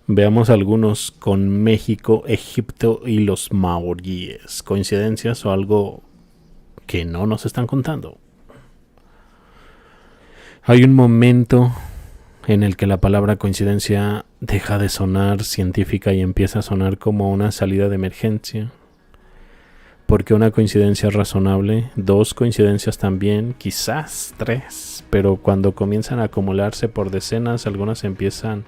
Veamos algunos con México, Egipto y los maoríes. ¿Coincidencias o algo que no nos están contando? Hay un momento en el que la palabra coincidencia deja de sonar científica y empieza a sonar como una salida de emergencia. Porque una coincidencia es razonable, 2 coincidencias también, quizás 3, pero cuando comienzan a acumularse por decenas, algunas empiezan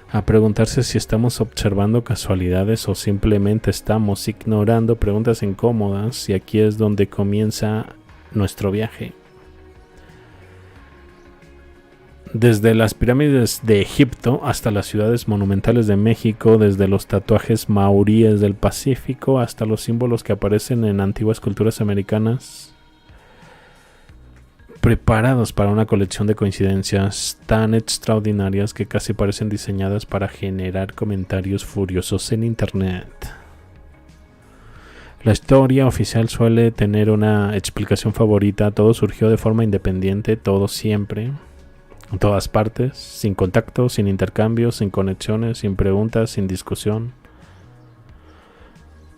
a preguntarse si estamos observando casualidades o simplemente estamos ignorando preguntas incómodas, y aquí es donde comienza nuestro viaje. Desde las pirámides de Egipto hasta las ciudades monumentales de México, desde los tatuajes maoríes del Pacífico hasta los símbolos que aparecen en antiguas culturas americanas, preparados para una colección de coincidencias tan extraordinarias que casi parecen diseñadas para generar comentarios furiosos en internet. La historia oficial suele tener una explicación favorita: todo surgió de forma independiente, todo siempre, en todas partes, sin contacto, sin intercambios, sin conexiones, sin preguntas, sin discusión.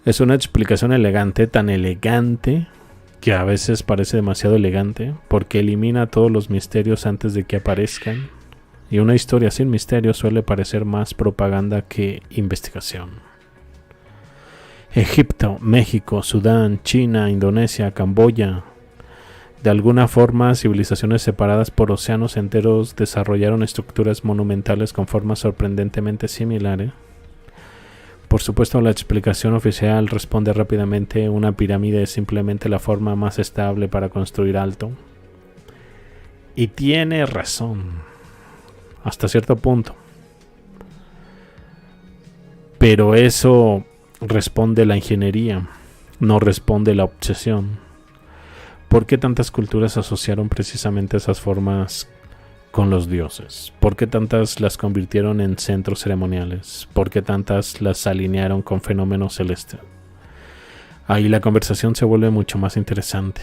Es una explicación elegante, tan elegante que a veces parece demasiado elegante, porque elimina todos los misterios antes de que aparezcan, y una historia sin misterios suele parecer más propaganda que investigación. Egipto, México, Sudán, China, Indonesia, Camboya. De alguna forma, civilizaciones separadas por océanos enteros desarrollaron estructuras monumentales con formas sorprendentemente similares. Por supuesto, la explicación oficial responde rápidamente: una pirámide es simplemente la forma más estable para construir alto. Y tiene razón, hasta cierto punto. Pero eso responde la ingeniería, no responde la obsesión. ¿Por qué tantas culturas asociaron precisamente esas formas con los dioses? ¿Por qué tantas las convirtieron en centros ceremoniales? ¿Por qué tantas las alinearon con fenómenos celestes? Ahí la conversación se vuelve mucho más interesante.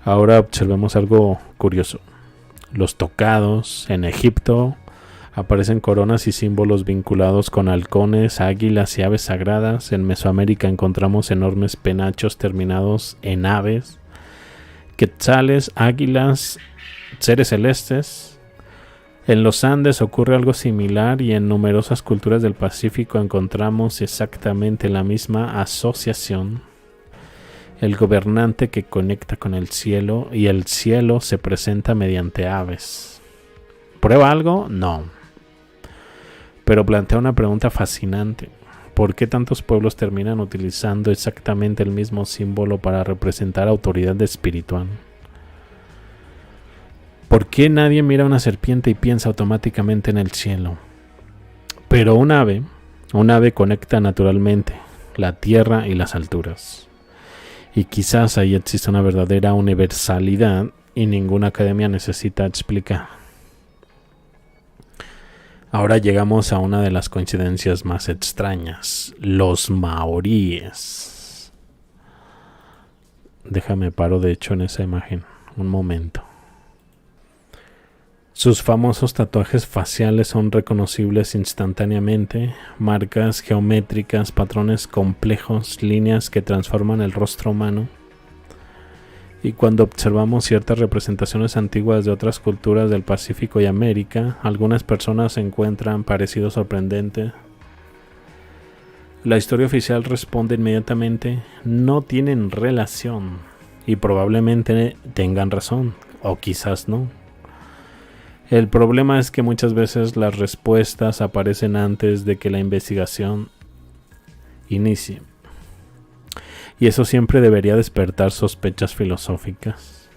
Ahora observemos algo curioso. Los tocados en Egipto aparecen coronas y símbolos vinculados con halcones, águilas y aves sagradas. En Mesoamérica encontramos enormes penachos terminados en aves, quetzales, águilas, seres celestes. En los Andes ocurre algo similar, y en numerosas culturas del Pacífico encontramos exactamente la misma asociación. El gobernante que conecta con el cielo, y el cielo se presenta mediante aves. ¿Prueba algo? No. Pero plantea una pregunta fascinante: ¿por qué tantos pueblos terminan utilizando exactamente el mismo símbolo para representar autoridad espiritual? ¿Por qué nadie mira a una serpiente y piensa automáticamente en el cielo? Pero un ave conecta naturalmente la tierra y las alturas. Y quizás ahí existe una verdadera universalidad y ninguna academia necesita explicar. Ahora llegamos a una de las coincidencias más extrañas: los maoríes. Déjame paro de hecho en esa imagen un momento. Sus famosos tatuajes faciales son reconocibles instantáneamente: marcas geométricas, patrones complejos, líneas que transforman el rostro humano. Y cuando observamos ciertas representaciones antiguas de otras culturas del Pacífico y América, algunas personas encuentran parecido sorprendente. La historia oficial responde inmediatamente: no tienen relación, y probablemente tengan razón, o quizás no. El problema es que muchas veces las respuestas aparecen antes de que la investigación inicie. Y eso siempre debería despertar sospechas filosóficas.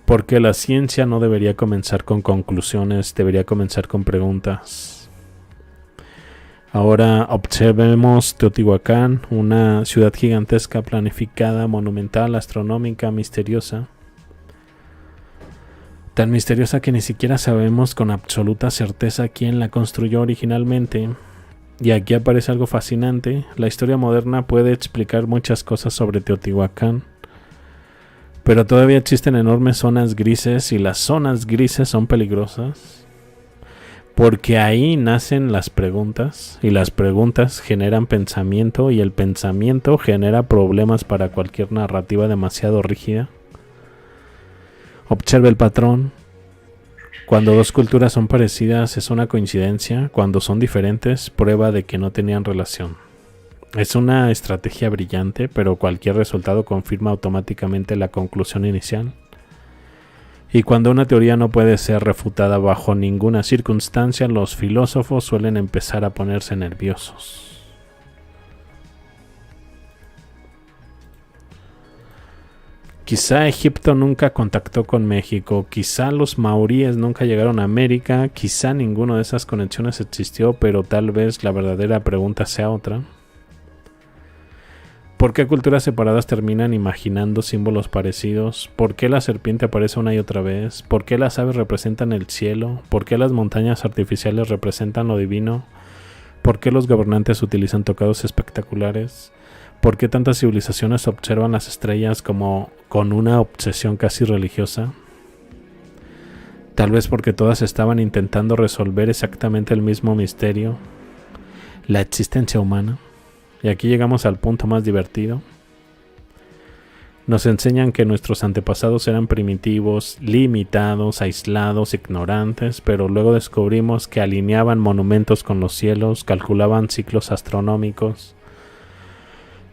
Porque la ciencia no debería comenzar con conclusiones, debería comenzar con preguntas. Ahora observemos Teotihuacán, una ciudad gigantesca, planificada, monumental, astronómica, misteriosa. Tan misteriosa que ni siquiera sabemos con absoluta certeza quién la construyó originalmente. Y aquí aparece algo fascinante: la historia moderna puede explicar muchas cosas sobre Teotihuacán, Pero todavía existen enormes zonas grises y las zonas grises son peligrosas porque ahí nacen las preguntas y las preguntas generan pensamiento y el pensamiento genera problemas para cualquier narrativa demasiado rígida. Observe el patrón. Cuando dos culturas son parecidas es una coincidencia, cuando son diferentes prueba de que no tenían relación. Es una estrategia brillante, pero cualquier resultado confirma automáticamente la conclusión inicial. Y cuando una teoría no puede ser refutada bajo ninguna circunstancia, los filósofos suelen empezar a ponerse nerviosos. Quizá Egipto nunca contactó con México, quizá los maoríes nunca llegaron a América, quizá ninguna de esas conexiones existió, pero tal vez la verdadera pregunta sea otra. ¿Por qué culturas separadas terminan imaginando símbolos parecidos? ¿Por qué la serpiente aparece una y otra vez? ¿Por qué las aves representan el cielo? ¿Por qué las montañas artificiales representan lo divino? ¿Por qué los gobernantes utilizan tocados espectaculares? ¿Por qué tantas civilizaciones observan las estrellas como con una obsesión casi religiosa? Tal vez porque todas estaban intentando resolver exactamente el mismo misterio, la existencia humana. Y aquí llegamos al punto más divertido. Nos enseñan que nuestros antepasados eran primitivos, limitados, aislados, ignorantes, pero luego descubrimos que alineaban monumentos con los cielos, calculaban ciclos astronómicos,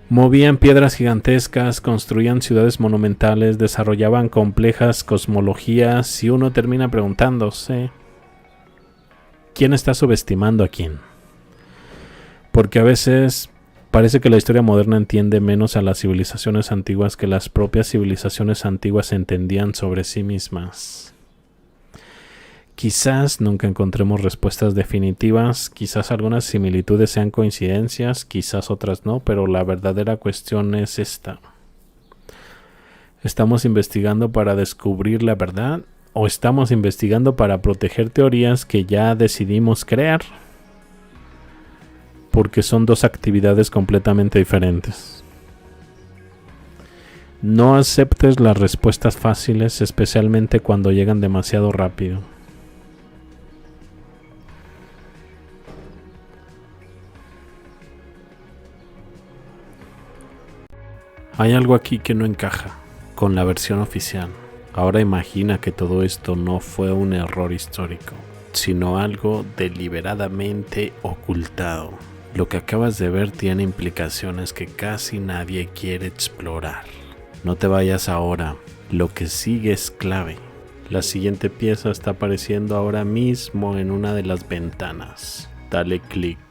movían piedras gigantescas, construían ciudades monumentales, desarrollaban complejas cosmologías y uno termina preguntándose, ¿quién está subestimando a quién? Porque a veces parece que la historia moderna entiende menos a las civilizaciones antiguas que las propias civilizaciones antiguas entendían sobre sí mismas. Quizás nunca encontremos respuestas definitivas, quizás algunas similitudes sean coincidencias, quizás otras no, pero la verdadera cuestión es esta. ¿Estamos investigando para descubrir la verdad o estamos investigando para proteger teorías que ya decidimos crear? Porque son dos actividades completamente diferentes. No aceptes las respuestas fáciles, especialmente cuando llegan demasiado rápido. Hay algo aquí que no encaja con la versión oficial. Ahora imagina que todo esto no fue un error histórico, sino algo deliberadamente ocultado. Lo que acabas de ver tiene implicaciones que casi nadie quiere explorar. No te vayas ahora, lo que sigue es clave. La siguiente pieza está apareciendo ahora mismo en una de las ventanas. Dale clic.